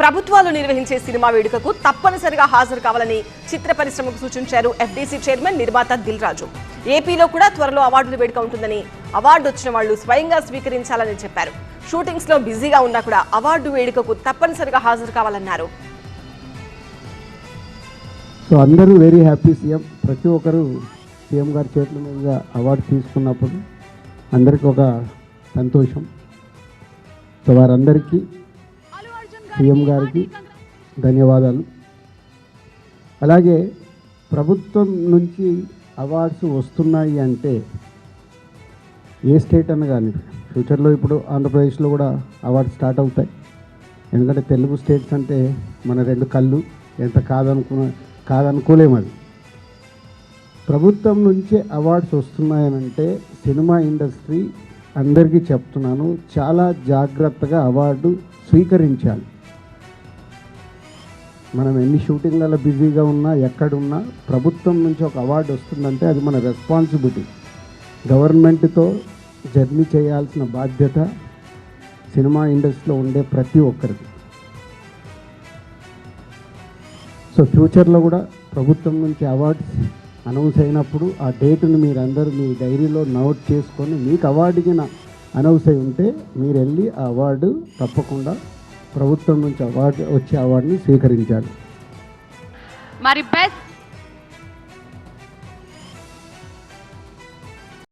ప్రభుత్వాలు నిర్వహించే సినిమా వేడుకకు తప్పనిసరిగా హాజరు కావాలని చిత్ర పరిశ్రమకు సూచించారు ఎఫ్డీసీ చైర్మన్ నిర్మాత దిల్ రాజు. ఏపీలో కూడా త్వరలో అవార్డుల వేడుక ఉంటుందని, అవార్డు వచ్చిన వాళ్లు స్వయంగా స్వీకరించాలని చెప్పారు. షూటింగ్స్ లో బిజీగా ఉన్నా కూడా అవార్డు వేడుకకు తప్పనిసరిగా హాజరు కావాలన్నారు. సో అందరూ వెరీ హ్యాపీ. సీఎం ప్రతి ఒక్కరు సీఎం గారి చేతుల మీదుగా అవార్డు తీసుకున్నప్పుడు అందరికీ ఒక సంతోషం. సో వారందరికీ సీఎం గారికి ధన్యవాదాలు. అలాగే ప్రభుత్వం నుంచి అవార్డ్స్ వస్తున్నాయి అంటే ఏ స్టేట్ అన్న కానీ ఫ్యూచర్లో ఇప్పుడు ఆంధ్రప్రదేశ్లో కూడా అవార్డ్స్ స్టార్ట్ అవుతాయి. ఎందుకంటే తెలుగు స్టేట్స్ అంటే మన రెండు కళ్ళు, ఎంత కాదనుకోలేము. అది ప్రభుత్వం నుంచే అవార్డ్స్ వస్తున్నాయనంటే సినిమా ఇండస్ట్రీ అందరికీ చెప్తున్నాను, చాలా జాగ్రత్తగా అవార్డు స్వీకరించాలి. మనం ఎన్ని షూటింగ్లలో బిజీగా ఉన్నా, ఎక్కడున్నా ప్రభుత్వం నుంచి ఒక అవార్డు వస్తుందంటే అది మన రెస్పాన్సిబిలిటీ. గవర్నమెంట్తో జర్నీ చేయాల్సిన బాధ్యత సినిమా ఇండస్ట్రీలో ఉండే ప్రతి ఒక్కరికి. సో ఫ్యూచర్లో కూడా ప్రభుత్వం నుంచి అవార్డ్స్ అనౌన్స్ అయినప్పుడు ఆ డేటుని మీరందరూ మీ డైరీలో నోట్ చేసుకొని మీకు అవార్డుకి అనౌన్స్ అయి ఉంటే మీరు వెళ్ళి ఆ అవార్డు తప్పకుండా ప్రభుత్వం నుంచి వచ్చే అవార్డుని స్వీకరించాలి. మరి బెస్ట్